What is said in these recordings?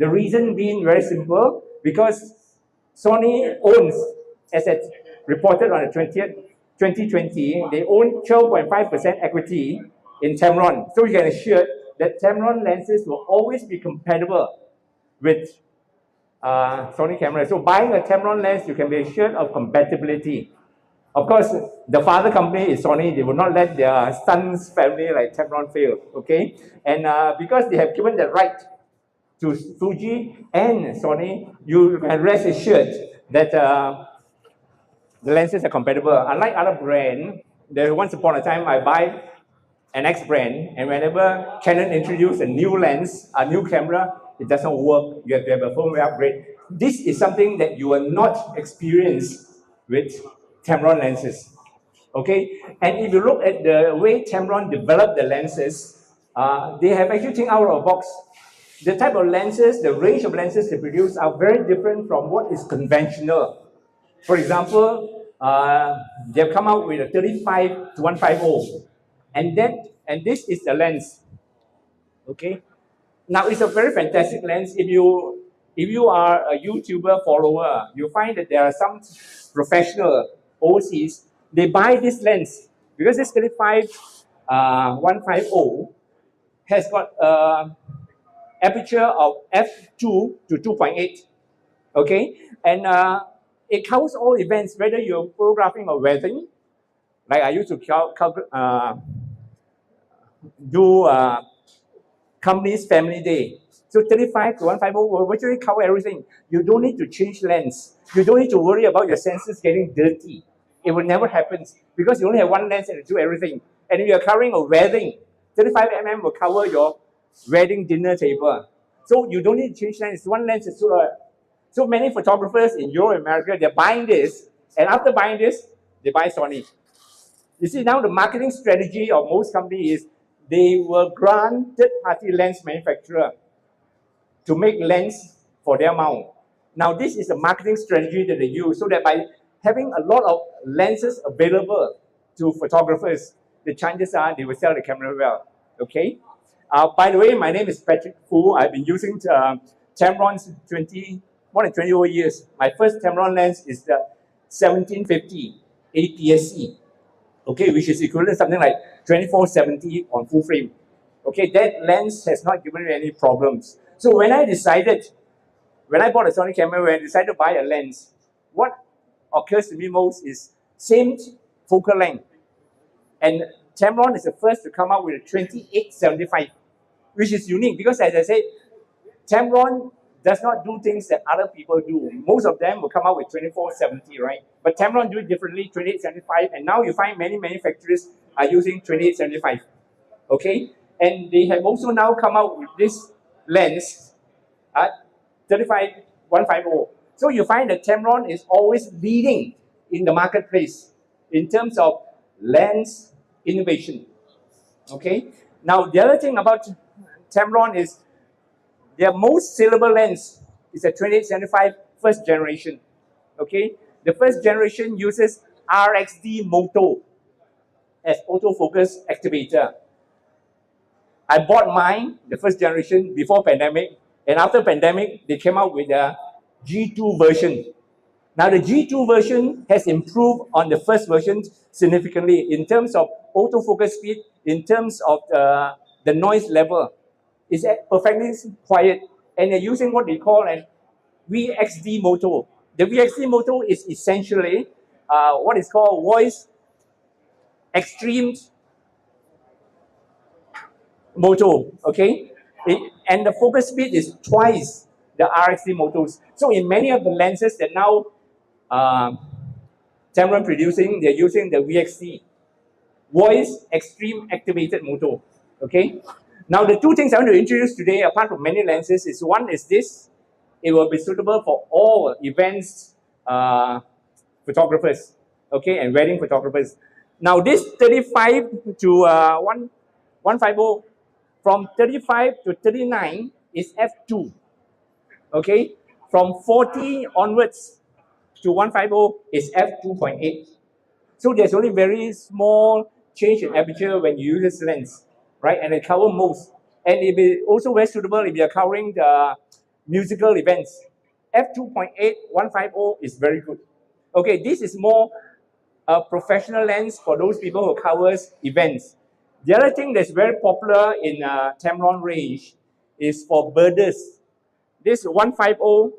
The reason being very simple, because Sony owns, as it reported on the 2020, they own 12.5% equity in Tamron. So you can assure that Tamron lenses will always be compatible with Sony cameras. So buying a Tamron lens, you can be assured of compatibility. Of course, the father company is Sony. They will not let their son's family like Tamron fail, okay? And because they have given the right to Fuji and Sony, you can rest assured that the lenses are compatible. Unlike other brands, there once upon a time I buy an X brand, and whenever Canon introduces a new lens, a new camera, it doesn't work. You have to have a firmware upgrade. This is something that you will not experience with Tamron lenses. Okay, and if you look at the way Tamron developed the lenses, they have actually think out of the box. The type of lenses, the range of lenses they produce are very different from what is conventional. For example, they've come out with a 35 to 150, and this is the lens. Okay, now it's a very fantastic lens. If you are a YouTuber follower, you find that there are some professional overseas. They buy this lens because this 35 150 has got aperture of f2 to 2.8. Okay, and it covers all events, whether you're photographing a wedding, like I used to do company's family day. So 35 to 150 will virtually cover everything. You don't need to change lens. You don't need to worry about your sensors getting dirty. It will never happen because you only have one lens and you do everything. And if you're covering a wedding, 35 mm will cover your wedding dinner table. So you don't need to change lens. One lens is so many photographers in Europe and America, they're buying this, and after buying this, they buy Sony. You see, now the marketing strategy of most companies is they will grant third-party lens manufacturer to make lens for their mount. Now, this is a marketing strategy that they use so that by having a lot of lenses available to photographers, the chances are they will sell the camera well. Okay. By the way, my name is Patrick Fu. I've been using Tamron's more than 20 years. My first Tamron lens is the 1750 APS-C. Okay, which is equivalent to something like 2470 on full frame. Okay, that lens has not given me any problems. So when I bought a Sony camera, when I decided to buy a lens, what occurs to me most is same focal length. And Tamron is the first to come out with a 2875, which is unique because, as I said, Tamron does not do things that other people do. Most of them will come out with 2470, right? But Tamron do it differently, 2875, and now you find many manufacturers are using 2875, okay? And they have also now come out with this lens at 35 150. So you find that Tamron is always leading in the marketplace in terms of lens innovation, okay? Now, the other thing about Tamron is their most saleable lens is a 2875 first generation, okay? The first generation uses RXD Moto as autofocus activator. I bought mine, the first generation, before pandemic, and after pandemic, they came out with a G2 version. Now, the G2 version has improved on the first version significantly in terms of autofocus speed, in terms of the noise level. It's perfectly quiet, and they're using what they call an VXD Moto. The VXD Moto is essentially what is called voice extreme Moto, okay? And the focus speed is twice the RXD Motos. So in many of the lenses that now Tamron producing, they're using the VXD, voice extreme activated Moto, okay? Now, the two things I want to introduce today, apart from many lenses, is one is this. It will be suitable for all events photographers, okay, and wedding photographers. Now, this 35 to 150, from 35 to 39 is f2, okay? From 40 onwards to 150 is f2.8. So there's only very small change in aperture when you use this lens, right? And it covers most. And it is also very suitable if you're covering the musical events. F2.8 150 is very good. Okay, this is more a professional lens for those people who covers events. The other thing that's very popular in Tamron range is for birders. This 150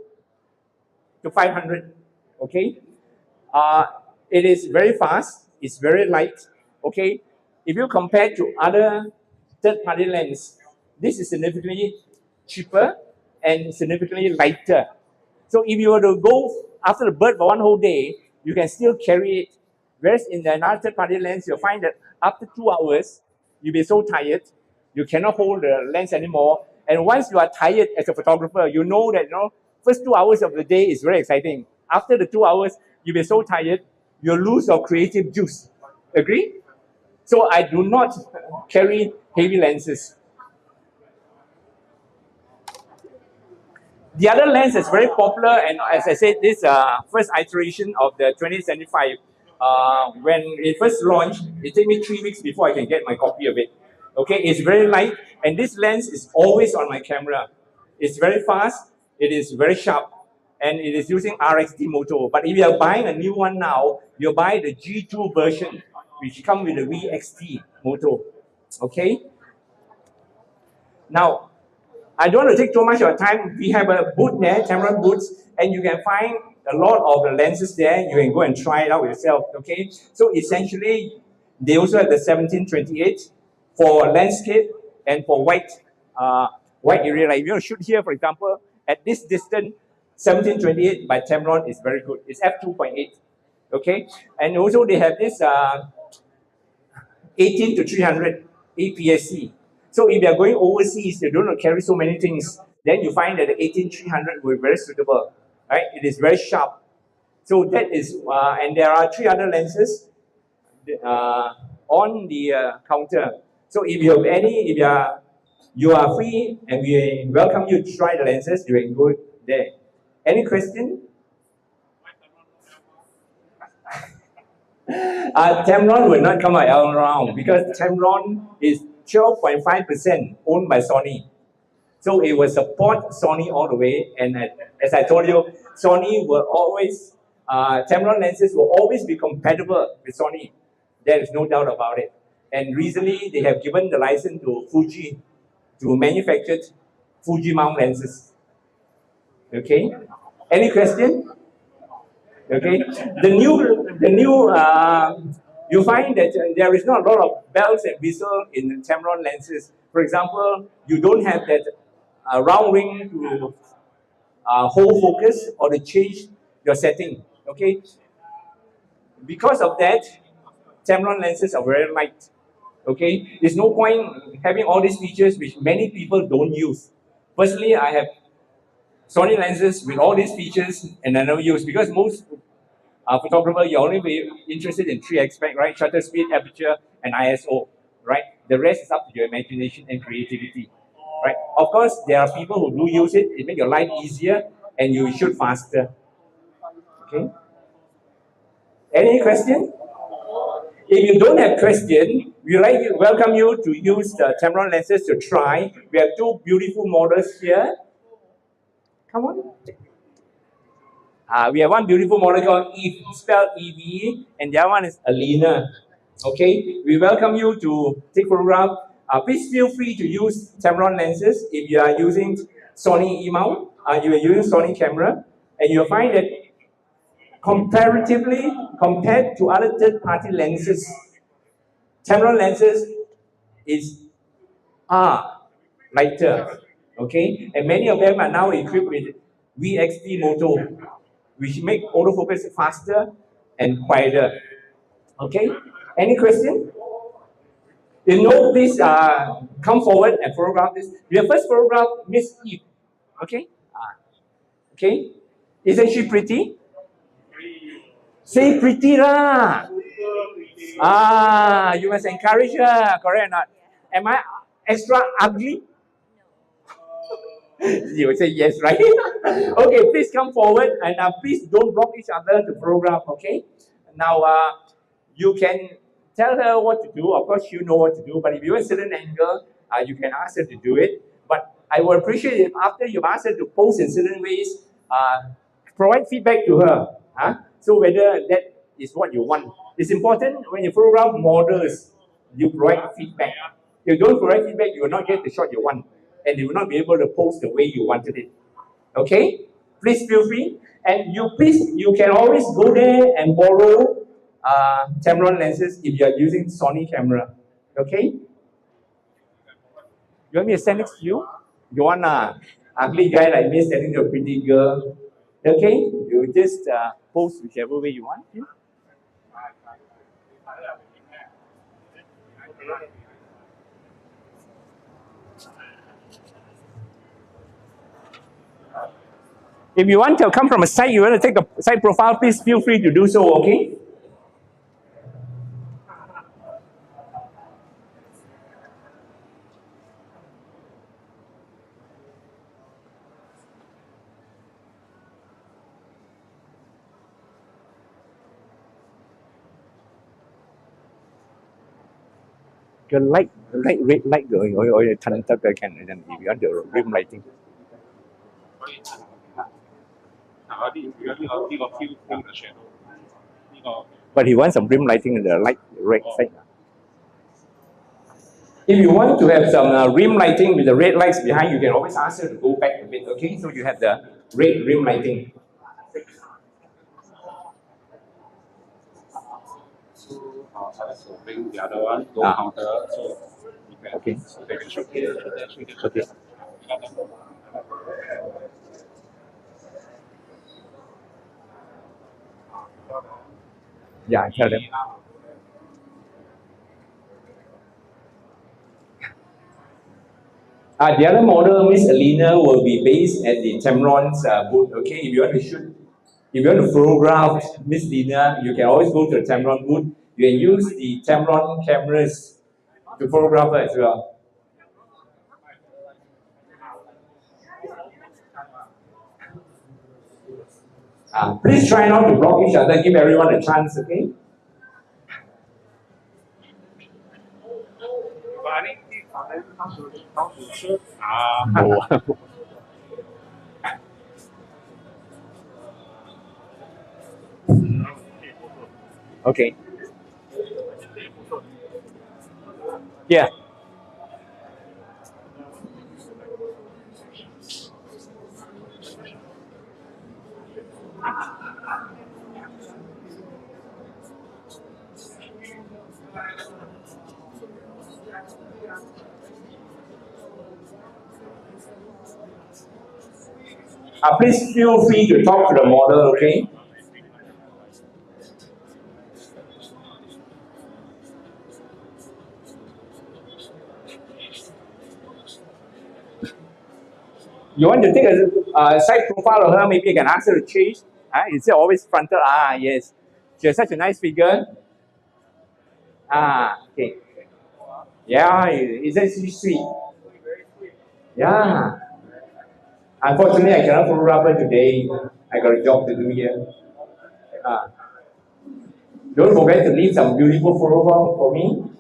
to 500. Okay, uh, it is very fast. It's very light. Okay, if you compare to other third-party lens, this is significantly cheaper and significantly lighter. So if you were to go after the bird for one whole day, you can still carry it. Whereas in the another third-party lens, you'll find that after 2 hours, you'll be so tired, you cannot hold the lens anymore. And once you are tired as a photographer, you know that first 2 hours of the day is very exciting. After the 2 hours, you'll be so tired, you'll lose your creative juice. Agree? So I do not carry heavy lenses. The other lens is very popular, and as I said, this first iteration of the 2075, when it first launched, it took me 3 weeks before I can get my copy of it. Okay, it's very light, and this lens is always on my camera. It's very fast, it is very sharp, and it is using RXD motor. But if you are buying a new one now, you buy the G2 version, which comes with the VXT motor. Okay. Now, I don't want to take too much of your time. We have a booth there, Tamron booths, and you can find a lot of the lenses there. You can go and try it out yourself, okay? So essentially, they also have the 1728 for landscape and for white area. Like if you want to shoot here, for example, at this distance, 1728 by Tamron is very good. It's f2.8, okay? And also they have this 18 to 300 APS-C. So if you are going overseas, you don't carry so many things, then you find that the 18300 will be very suitable, right? It is very sharp. So that is, and there are 3 other lenses on the counter. So if you have any, if you are free, and we welcome you to try the lenses, you can go there. Any question? Tamron will not come around because Tamron is 12.5% owned by Sony. So it will support Sony all the way. And as I told you, Sony will always, Tamron lenses will always be compatible with Sony. There is no doubt about it. And recently, they have given the license to Fuji to manufacture Fuji mount lenses. Okay? Any question? Okay? The new you find that there is not a lot of bells and whistles in Tamron lenses. For example, you don't have that round ring to hold focus or to change your setting. Okay, because of that, Tamron lenses are very light. Okay, there's no point having all these features which many people don't use. Personally, I have Sony lenses with all these features and I never use because most photographer, you only be interested in 3 aspects, right? Shutter speed, aperture, and ISO, right? The rest is up to your imagination and creativity, right? Of course, there are people who do use it. It makes your life easier and you shoot faster. Okay? Any question? If you don't have question, we welcome you to use the Tamron lenses to try. We have 2 beautiful models here. Come on. We have one beautiful model called Eve, spelled EVE, and the other one is Alina. Okay, we welcome you to take photograph. Please feel free to use Tamron lenses if you are using Sony E-mount, you are using Sony camera, and you'll find that comparatively, compared to other third-party lenses, Tamron lenses are lighter. Okay, and many of them are now equipped with VXT motor, which make autofocus faster and quieter. Okay? Any question? If no, please come forward and photograph this. We have first photograph Miss Eve. Okay? Okay? Isn't she pretty? Say pretty lah. You must encourage her. Correct or not? Am I extra ugly? You will say yes, right? Okay, please come forward and please don't block each other to photograph, okay? Now, you can tell her what to do. Of course, you know what to do, but if you have a certain angle, you can ask her to do it. But I would appreciate if after you've asked her to pose in certain ways, provide feedback to her. So whether that is what you want. It's important when you photograph models, you provide feedback. If you don't provide feedback, you will not get the shot you want. And you will not be able to pose the way you wanted it. Okay? Please feel free. And you can always go there and borrow Tamron lenses if you are using Sony camera. Okay? You want me to stand next to you? You want a ugly guy like me standing to a pretty girl? Okay? You just pose whichever way you want. Yeah? If you want to come from a side, you want to take a side profile, please feel free to do so, okay? The light red light going, or you turn up can, and then if you want the rim lighting. But he wants some rim lighting in the light red side. If you want to have some rim lighting with the red lights behind, you can always ask her to go back a bit, okay? So you have the red rim lighting. So bring the other one, go counter, so okay. They can shoot here, Okay. Yeah, tell them. The other model, Miss Alina, will be based at the Tamron's booth. Okay, if you want to shoot, if you want to photograph Miss Lina, you can always go to the Tamron booth. You can use the Tamron cameras to photograph her as well. Please try not to block each other. Give everyone a chance. Okay. Okay. Yeah. Please feel free to talk to the model, okay? You want to take a side profile of her, maybe you can ask her to change. Instead of always frontal, yes. She has such a nice figure. Okay. Yeah, isn't she sweet? Yeah. Unfortunately, I cannot photograph her today. I got a job to do here. Don't forget to leave some beautiful photo for me.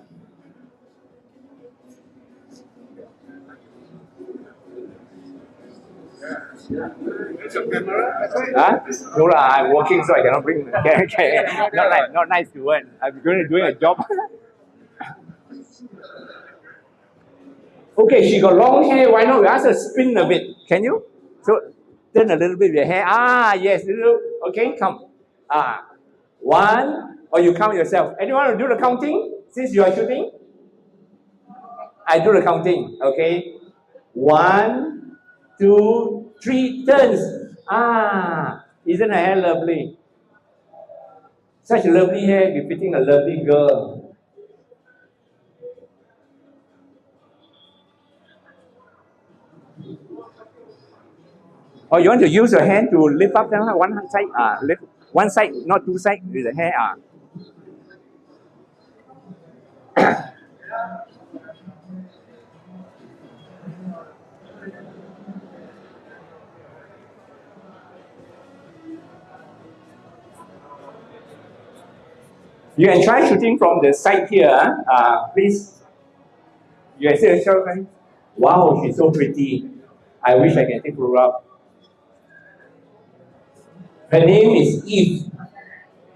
No, I'm working, so I cannot bring. Not nice to earn. I'm going to doing a job. Okay, she got long hair. Why not we ask her to spin a bit? Can you? So turn a little bit with your hair. Yes. Okay, come. One, or you count yourself. Anyone want to do the counting since you are shooting? I do the counting. Okay. 1, 2, 3 turns. Isn't her hair lovely? Such a lovely hair befitting a lovely girl. Or you want to use your hand to lift up one side, lift one side, not two sides with the hair. You can try shooting from the side here. Please. You can see a shot. Wow, she's so pretty. I wish I can take photograph. Her name is Eve.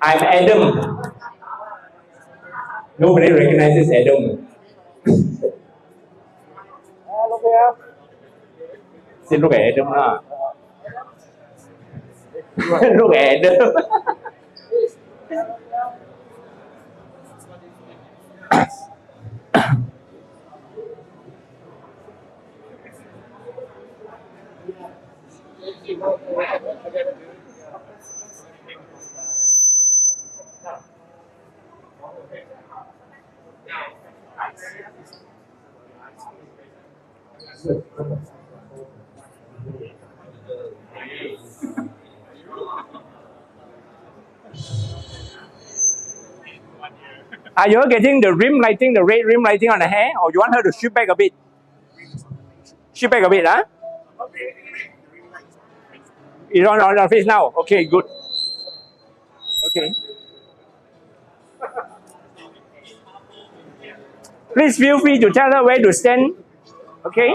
I'm Adam. Nobody recognizes Adam. Look here. See, look at Adam lah. Look at Adam. Are you getting the rim lighting, the red rim lighting on the hair, or you want her to shoot back a bit? Shoot back a bit, huh? It's on your face now. Okay, good. Okay. Please feel free to tell her where to stand. Okay.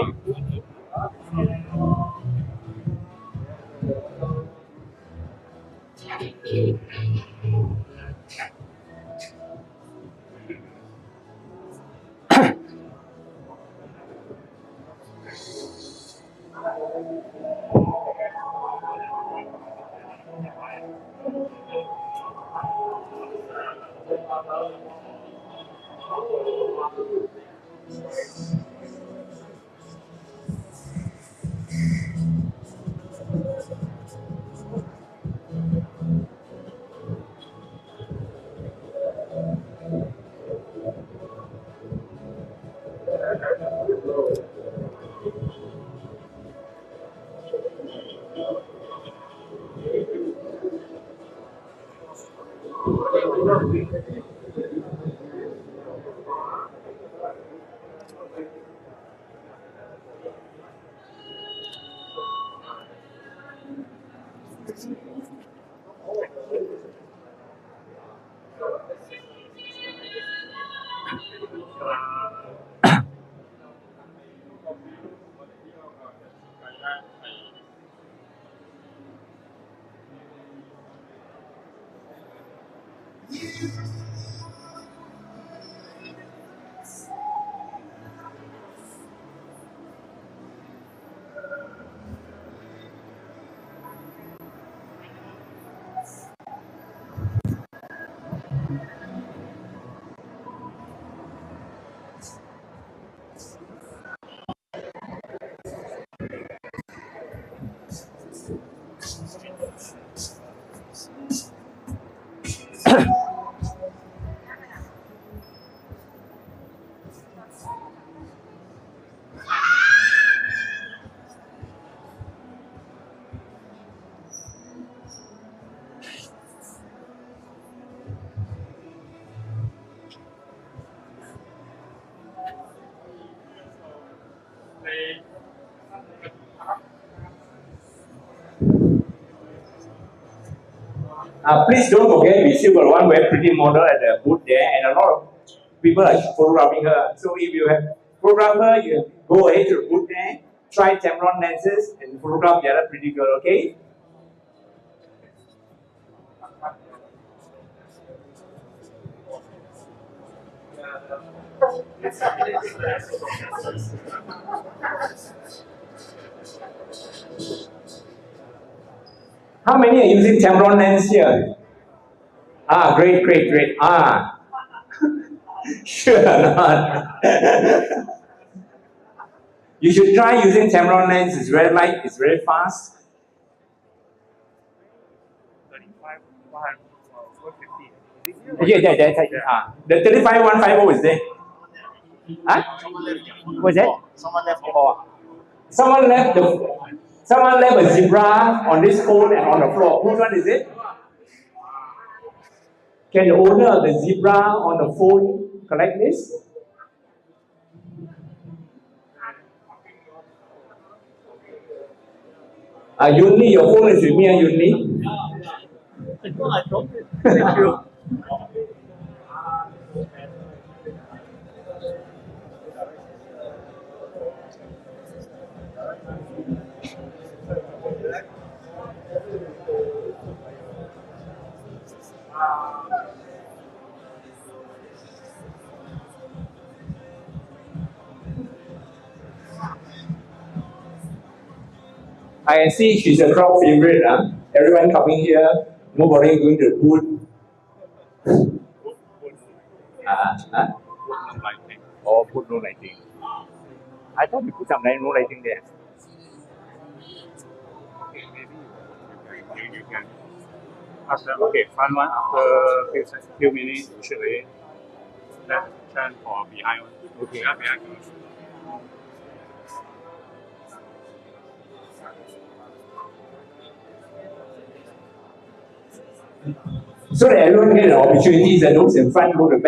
Please don't forget, we still got one very pretty model at the booth there, and a lot of people are photographing her. So if you have photographed her, you go ahead to the booth there, try Tamron lenses, and photograph the other pretty girl, okay? How many are using Tamron lens here? Ah, great, great, great. Ah, sure not. You should try using Tamron lens. It's very light, it's very fast. 35, 150. The 35150 is there. Huh? What's that? Someone left. Oh. Someone left a zebra on this phone and on the floor. Which one is it? Can the owner of the zebra on the phone collect this? Yunli, your phone is with me, Yunli. I dropped it. Thank you. I can see she's a crowd favorite. Everyone coming here, nobody going to put. Or put no lighting. I thought we put some no lighting there. Okay, maybe you can. After front one after few minutes usually let turn for behind one. Okay. Behind goes. So that everyone get an opportunity, and those in front go to the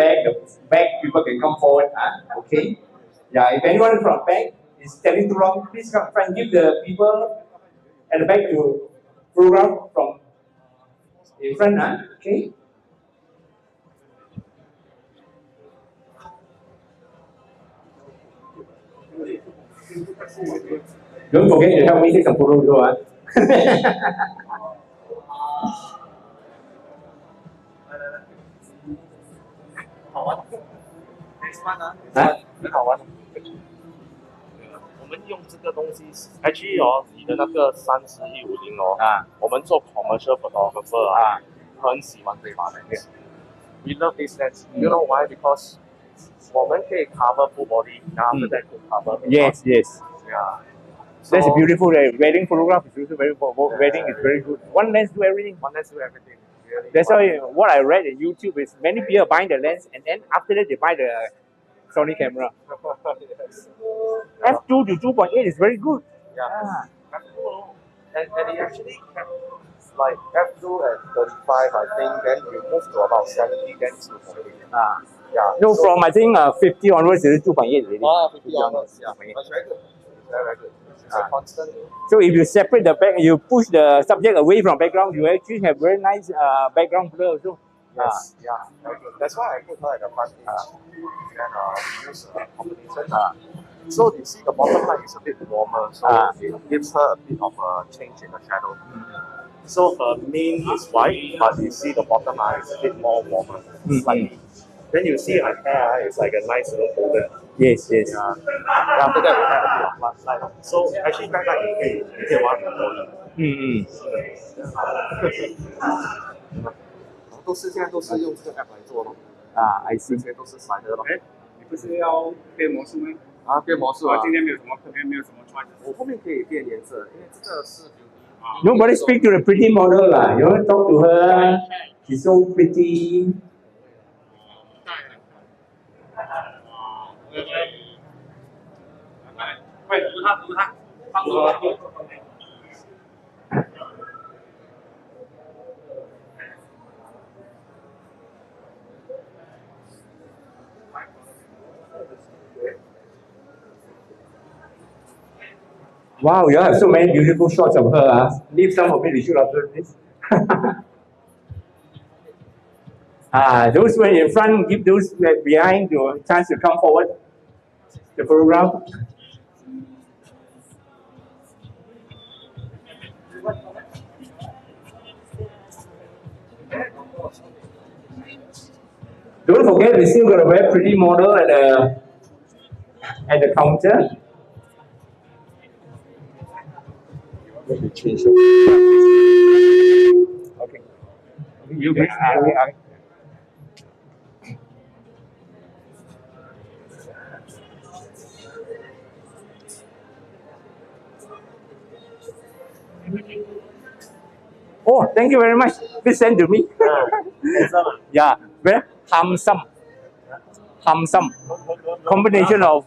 back people can come forward. Okay. Yeah, if anyone from back is telling too long, please come front. Give the people at the back to program from in front. Okay. Don't forget to help me take some photos too.我们用这个东西，actually 哦，你的那个3150哦，我们做 commercial photographer 很喜欢这把 lens。We love this lens. You know why? Because 我们可以 cover full body，然后 after that cover. Yes. Yeah. That's a beautiful wedding photograph is also very wedding is very good. One lens do everything. One lens do everything. Really. That's why what I read in YouTube is many people are buying the lens and then after that they buy the Sony camera. Yes. F2 to 2.8 is very good. Yeah. F2, and it actually kept like F2 at 35, I think. Then you move to about 70, then it's 2.8. Yeah. No, so, from I think 50 onwards it is 2.8 already. 50 onwards. Yeah. That's very good. Very good. It's a constant. So if you separate the back, you push the subject away from background, you actually have very nice background blur also. Yes. Yeah. Very good. That's why I put her at the front page. Then we use combination. So you see the bottom line is a bit warmer, so it gives her a bit of a change in the shadow. So her main is white, but you see the bottom line is a bit more warmer, slightly. Then you see her hair is like a nice little golden. Yes. Yeah. After that we have a bit of black light. So actually backlight 你可以玩很多的。现在都是用这个 app 来做咯。I see. 这些都是甩的咯。你不是要变魔术吗？变魔术啊！今天没有什么特别，没有什么穿。我后面可以变颜色，因为这个是 Nobody speak to the pretty model lah. You want to talk to her? She's so pretty. Wow, you have so many beautiful shots of her. Leave some of it to shoot after this. Those who are in front, give those behind the chance to come forward. The program. Don't forget, we still got a very pretty model at the counter. Let me change it. Okay. You bring Oh, thank you very much. Please send to me. Yeah, very handsome. Handsome. Combination of.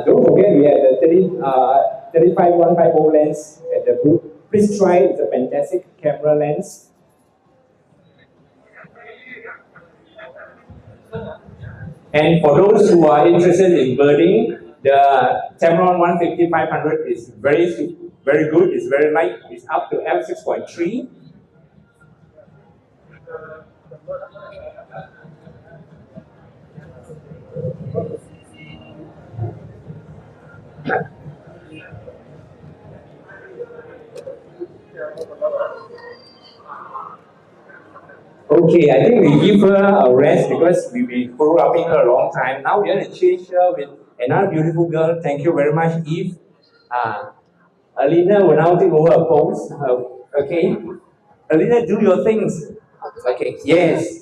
Don't forget we have the 35150 lens at the booth. Please try it. It's a fantastic camera lens. And for those who are interested in birding, the Tamron 150-500 is very good. It's very light. It's up to f6.3. Okay, I think we give her a rest because we've been photographing her a long time. Now we're going to change her with another beautiful girl. Thank you very much, Eve. Alina will now take over a pose. Okay. Alina, do your things. Okay, yes.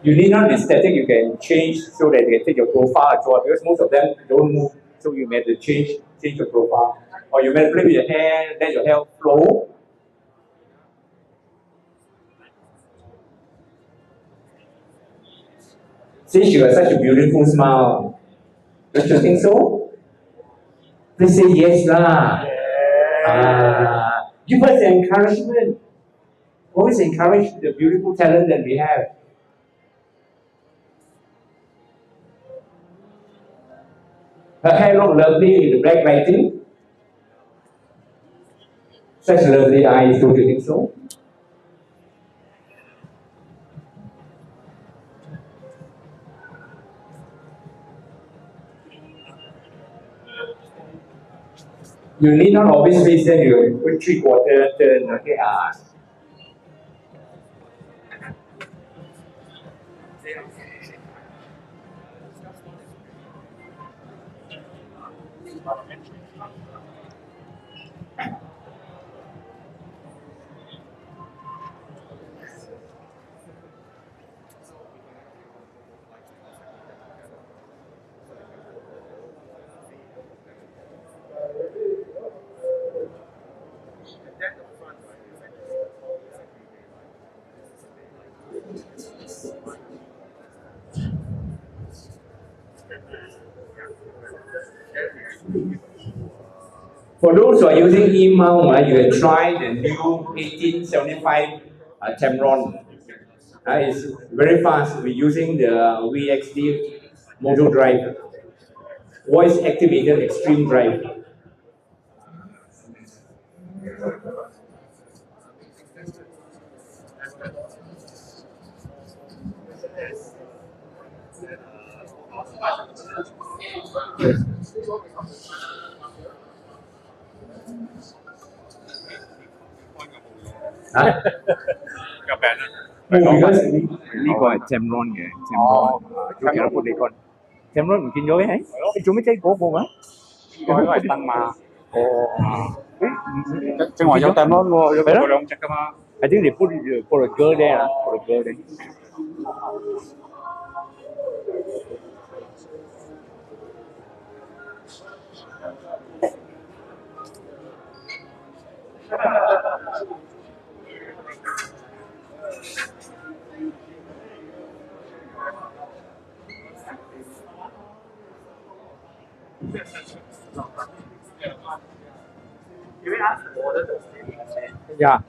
You need not be static, you can change so that you can take your profile as well, because most of them don't move, so you may have to change your profile. Or you may play with your hair, let your hair flow. See, she has such a beautiful smile. Don't you think so? Please say yes lah. Give us encouragement. Always encourage the beautiful talent that we have. Her hair look lovely in the black lighting. Such lovely eyes, don't you think so? You need not always face them, you put 3/4 turn, okay? For those who are using e-mount, you can try the new 1875 Tamron. It's very fast. We're using the VXD motor drive, voice activated extreme drive. Hả? Gặp bạn á. Because呢個係 Tamron 嘅 Tamron，做幾多部你講 Tamron 唔見咗嘅係？你做咩擠嗰部啊？應該係燈嘛。哦，正話有 Tamron 喎，有兩隻㗎嘛。I think they put a girl there, for a girl there. Yeah.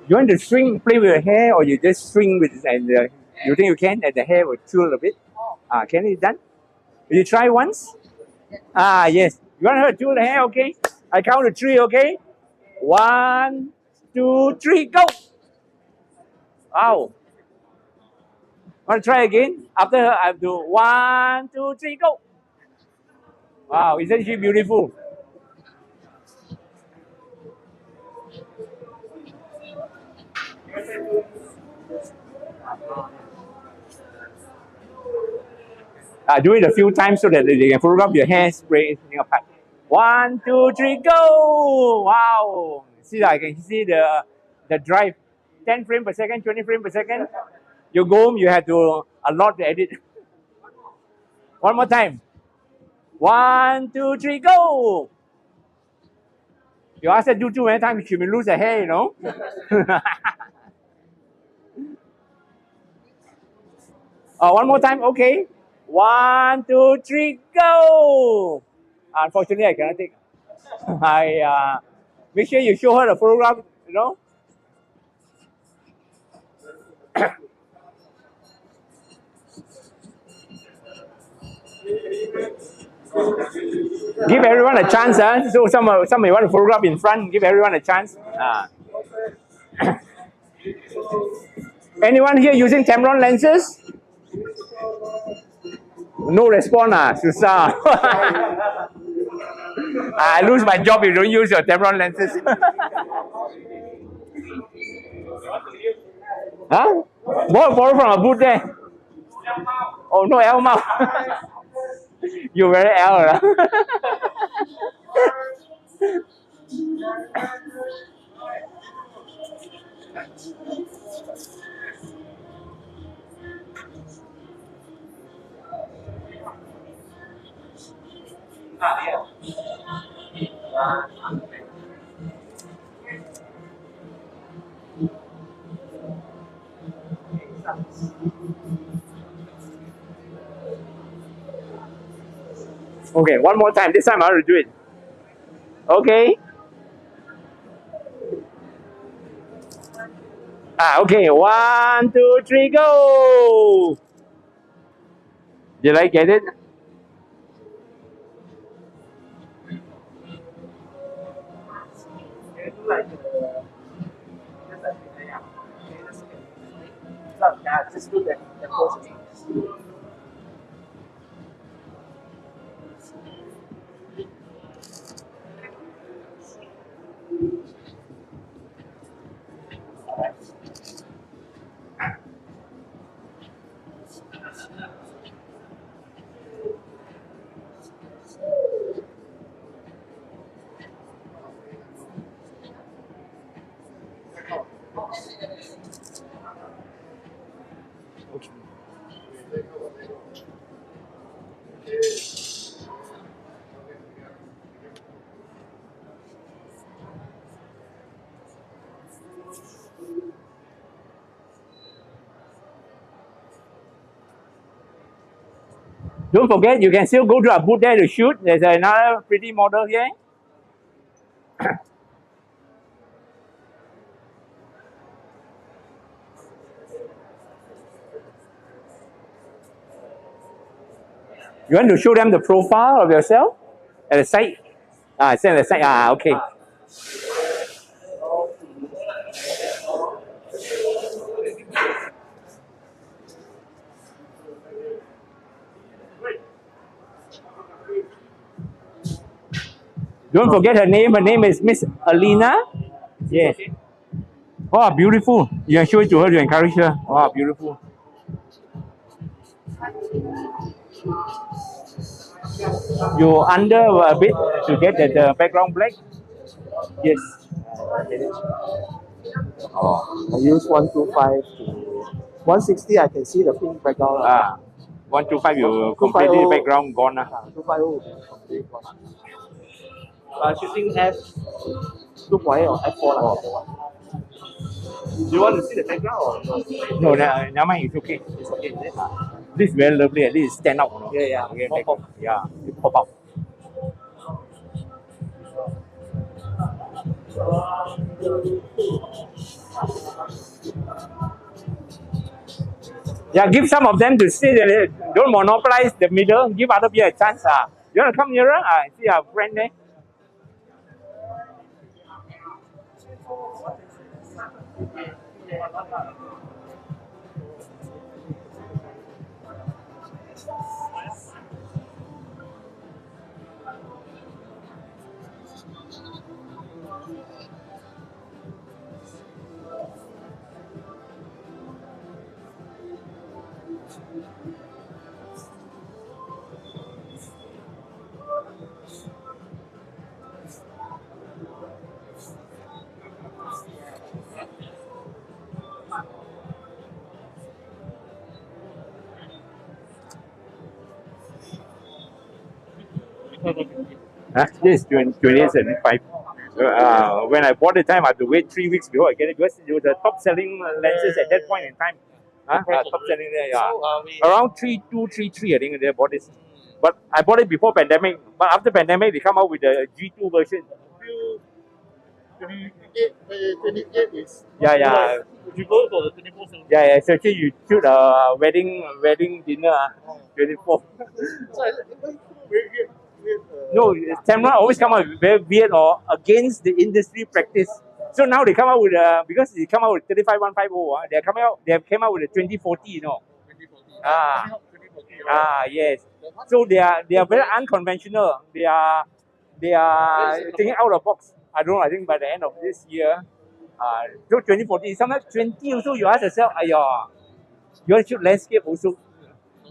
You want to string, play with your hair, or you just string with, and you think you can, and the hair will twirl a bit? Can it done? Will you try once? Yes. You want her to twirl the hair, okay? I count to 3, okay? 1, 2, 3, go! Wow. Want to try again? After her, I have to 1, 2, 3, go! Wow, isn't she beautiful? Do it a few times so that they can photograph your hairspray. 1, 2, 3, go! Wow! See, I can see the drive. 10 frames per second, 20 frames per second. You go home, you have to a lot to edit. One more time. 1, 2, 3, go! You ask her to do too many times, she will lose her hair, you know. One more time, okay. 1, 2, 3, go! Unfortunately, I cannot take. I make sure you show her the photograph, you know. Give everyone a chance, so somebody want to photograph in front, give everyone a chance. Anyone here using Tamron lenses? No response susah. I lose my job if you don't use your Teflon lenses. Huh? Borrow from a booth there. Oh, no L mouth. You very L lah. Okay, one more time. This time I want to do it. Okay. Okay. 1, 2, 3, go. Did I get it? Just do that process. Don't forget, you can still go to a booth there to shoot. There's another pretty model here. You want to show them the profile of yourself at the side? It's at the side. Okay. Don't forget her name. Her name is Miss Alina. Yes. Oh, beautiful. You can show it to her to encourage her. Oh, beautiful. You under a bit to get that background black? Yes. I use 125 to 160. I can see the pink background. 125, you completely the background gone. 250 gone. Shooting F 2.8 or F4. Do you want to see the background or no? No, never mind. It's okay. It's okay. This is very lovely. At least stand out. Yeah. Yeah, it pop out. Yeah, give some of them to see. Don't monopolize the middle. Give other people a chance. You want to come nearer? See our friend there. This is 2875. When I bought the time, I had to wait 3 weeks before I get it because it was the top selling lenses at that point in time. Top selling there, yeah. Around 3233, I think they bought this. But I bought it before pandemic. But after pandemic, they come out with the G2 version. 28 is. Yeah. You go for the 24. Yeah. So actually, you shoot a wedding dinner. 24. No, Tamron always come out with very weird or against the industry practice. So now they come out with because they come out with 35150. They have came out with a 2040. 2040. Yes. So they are very unconventional. They are thinking out of the box. I don't know. I think by the end of this year, so 2014, sometimes 20 also you ask yourself, ayah, you want to shoot landscape also.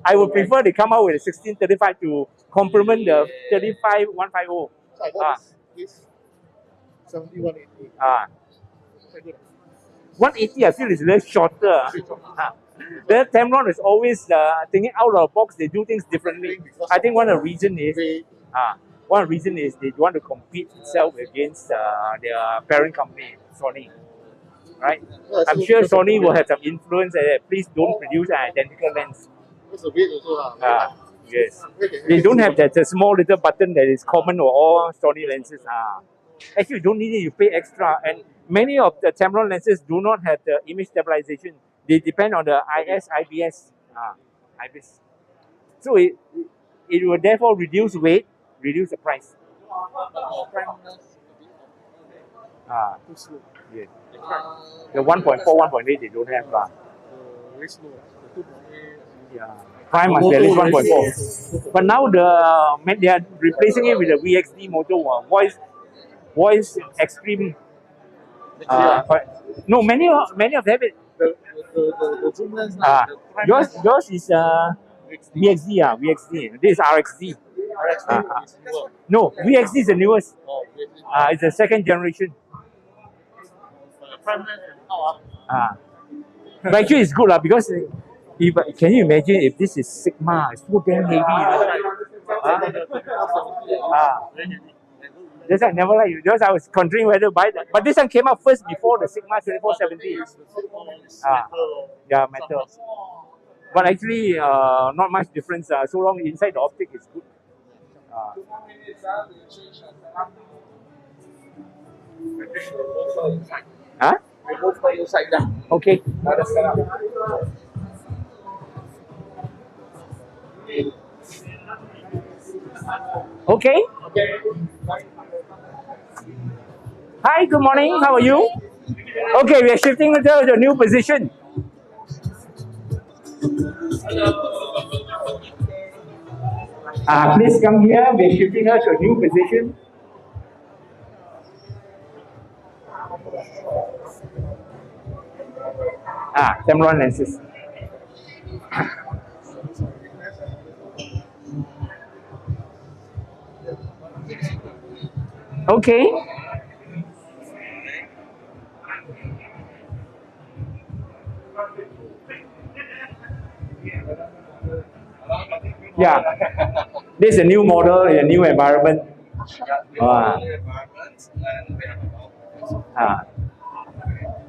I would prefer they come out with a 1635 to complement the 35150. So I bought this 7180. Ah. 180 I feel is a little shorter. The Tamron is always thinking out of the box. They do things differently. I think one of the reason is they want to compete itself against their parent company, Sony. Right? I'm sure Sony will have some influence. Please don't produce an identical lens. That's a weight also. Yes. They don't have that small little button that is common for all Sony lenses. Actually, you don't need it. You pay extra. And many of the Tamron lenses do not have the image stabilization. They depend on the IBS. IBS. So it will therefore reduce weight, reduce the price. Yes. The 1.4, 1.8 they don't have. Very slow. The 2.8. Yeah. Prime must be at least 1.4. But now they are replacing it with the VXD motor, voice extreme. No, many of them have it. The zoom lens. Yours is VXD. VXD. This is RXD. RXD is newer. No, VXD is the newest. Oh, It's the second generation. But actually, it's good because can you imagine if this is Sigma? It's so damn heavy. This I never like. Because I was considering whether to buy that. But this one came out first before the Sigma 2470. Yeah, metal. But actually, not much difference. So long inside the optic is good. Huh? Okay. Okay. Hi, good morning. How are you? Okay, we are shifting to the new position. Please come here. We are shifting her to a new position. Tamron lenses. Okay. Yeah. This is a new model in a new environment.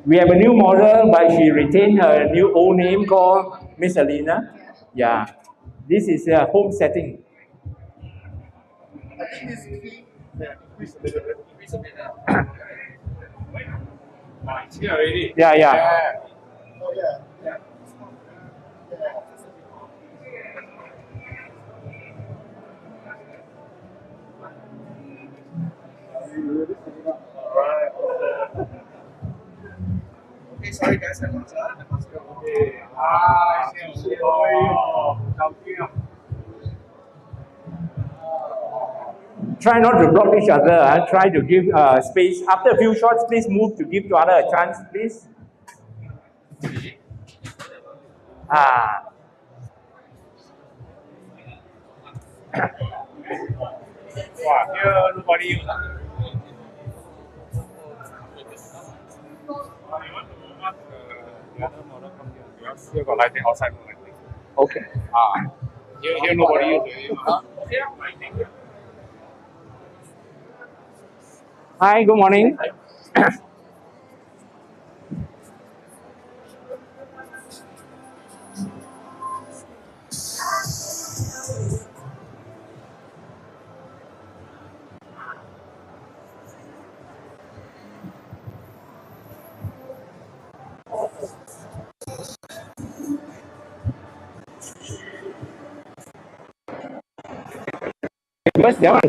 We have a new model, but she retained her new old name called Miss Alina. Yeah. This is a home setting. I think this key increase a bit. Yeah. Oh yeah. Okay, sorry guys, I must go. Try not to block each other. Try to give space. After a few shots, please move to give to other a chance, please. Here nobody use. The other model come here because here got lighting outside. Okay. Here nobody use. Hi, good morning. Because that one,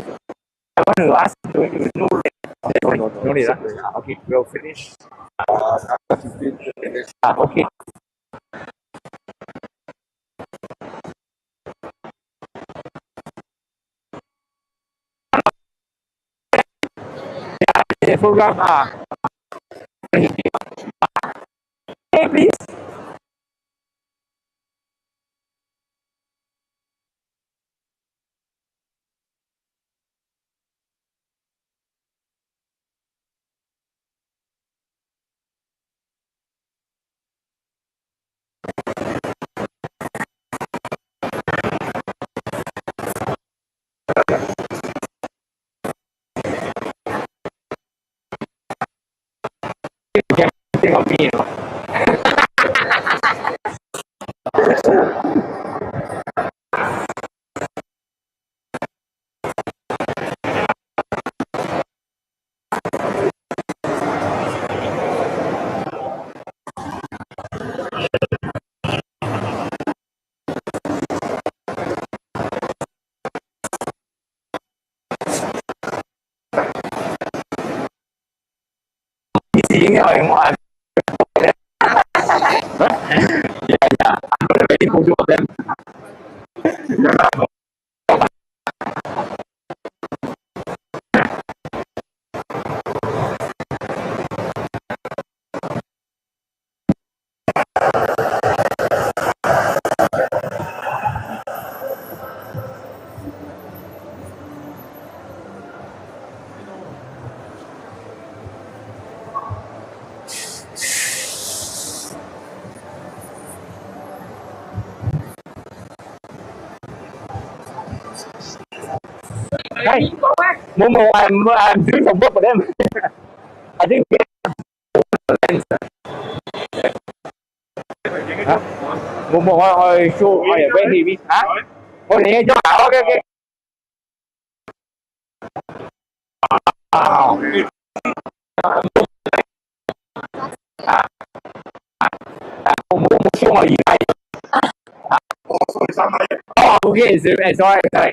I want to ask you, no need. Okay, we'll finish. Okay. the photograph. Hey, please. You can think of me, you know. Seeing how I want. Yeah. I'm gonna make photo of them. Hey, Momo, I'm doing some work for them. I think we have lens. Hả? Momo, show very heavy. Hả? Ôi, này cho hả? Ok, ok. Wow. Momo, show my eye. Oh, okay, sorry, sorry.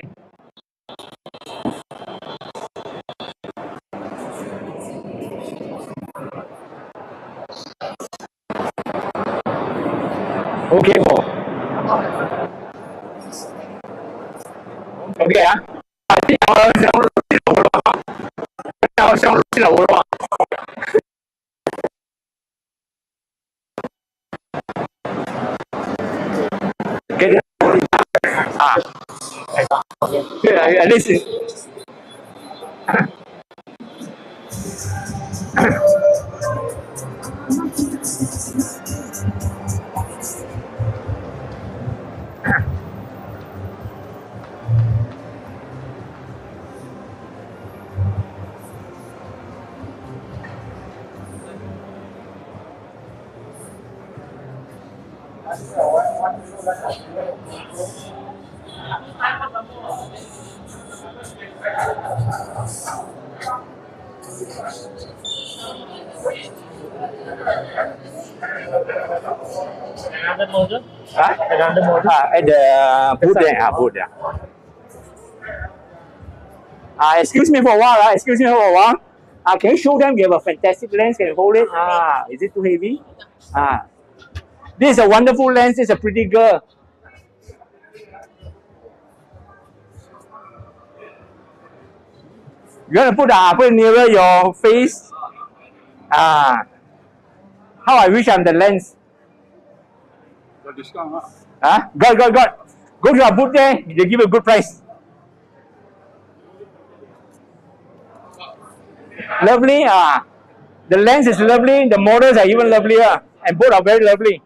Okay po. Okay ah. Siyang sinawuro. Okay. Ah. At least. Another model? Huh? Another model? At the booth there. Booth there. Excuse me for a while. Excuse me for a while. Can you show them you have a fantastic lens? Can you hold it? Is it too heavy? This is a wonderful lens. This is a pretty girl. You want to put it nearer your face? How I wish I'm the lens. Got discount, huh? Got. Go to our booth there. They give you a good price. Lovely. The lens is lovely. The models are even lovelier, and both are very lovely.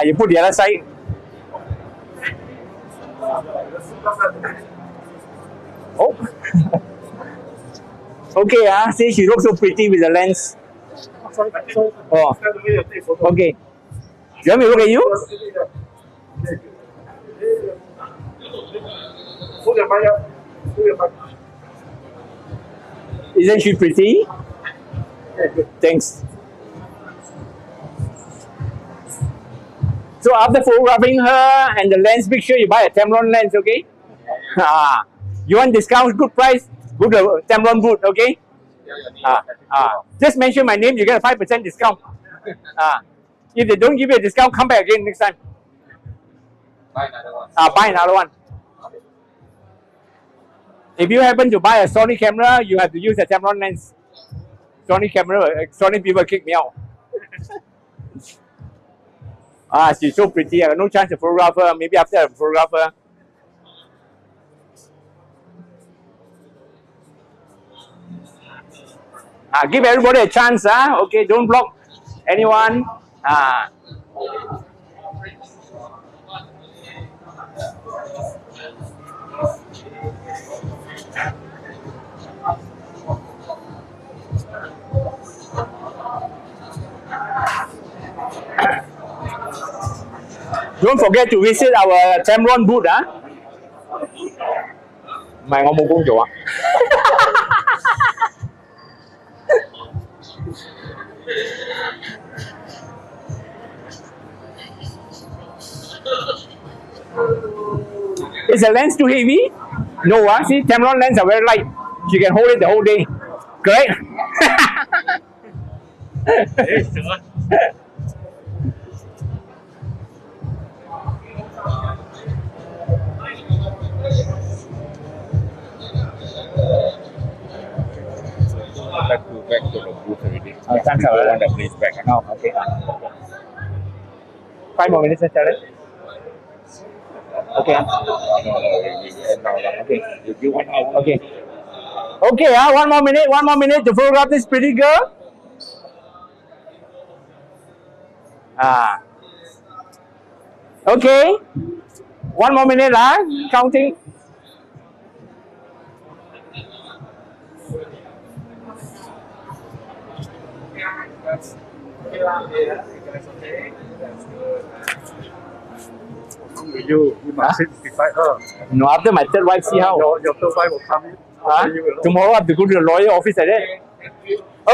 You put the other side. Oh. Okay, see, she looks so pretty with the lens. Oh. Okay. You want me to look at you? Isn't she pretty? Thanks. So after photographing her and the lens, make sure you buy a Tamron lens, okay? You want discount, good price, go to Tamron booth, okay? Just mention my name, you get a 5% discount. If they don't give you a discount, come back again next time. Buy another one. Buy another one. If you happen to buy a Sony camera, you have to use a Tamron lens. Sony camera, Sony people kick me out. She's so pretty. I have no chance to photograph her. Maybe after I photograph her. Give everybody a chance. Okay, don't block anyone. Don't forget to visit our Tamron booth. Mày ngon mua con chuột. Is the lens too heavy? No, see, Tamron lens are very light. You can hold it the whole day. Great. Back to the booth already. Thanks a lot. Want the place back. No, okay. 5 more minutes, challenge. Okay. Okay. You want out? Okay. Okay, 1 more minute to photograph this pretty girl. Okay. 1 more minute, counting. You must sit beside her. No, after my third wife, see how. Your third wife will come in. Tomorrow I have to go to the lawyer office like that.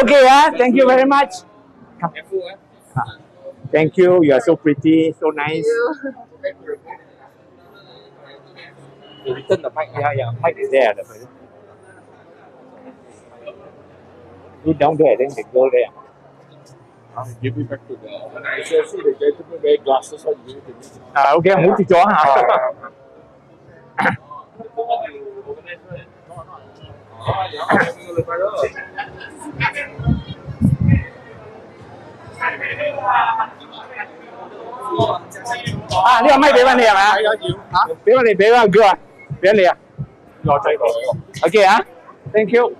Okay, thank you very much. Come. Thank you. You are so pretty, so nice. You return the mic. Yeah. Mic is there. You down there, then they go there. Give me back to the organizer. See the gentleman wear glasses. What do you do? Okay, I'm going to join. Này cái mic俾翻你係咪啊？俾翻你，俾翻個叫啊，俾翻你啊。我睇過。OK Thank you。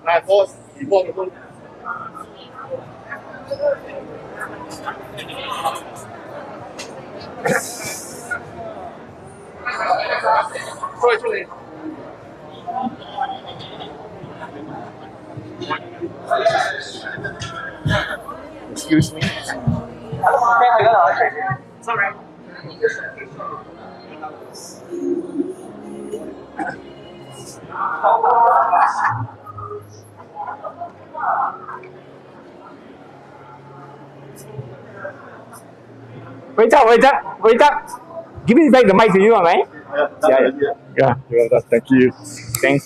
那波直播嘅都。出嚟。Excuse me. Sorry. 喂得。Give me back the mic to you,係咪？ Yeah. Thank you. Thanks.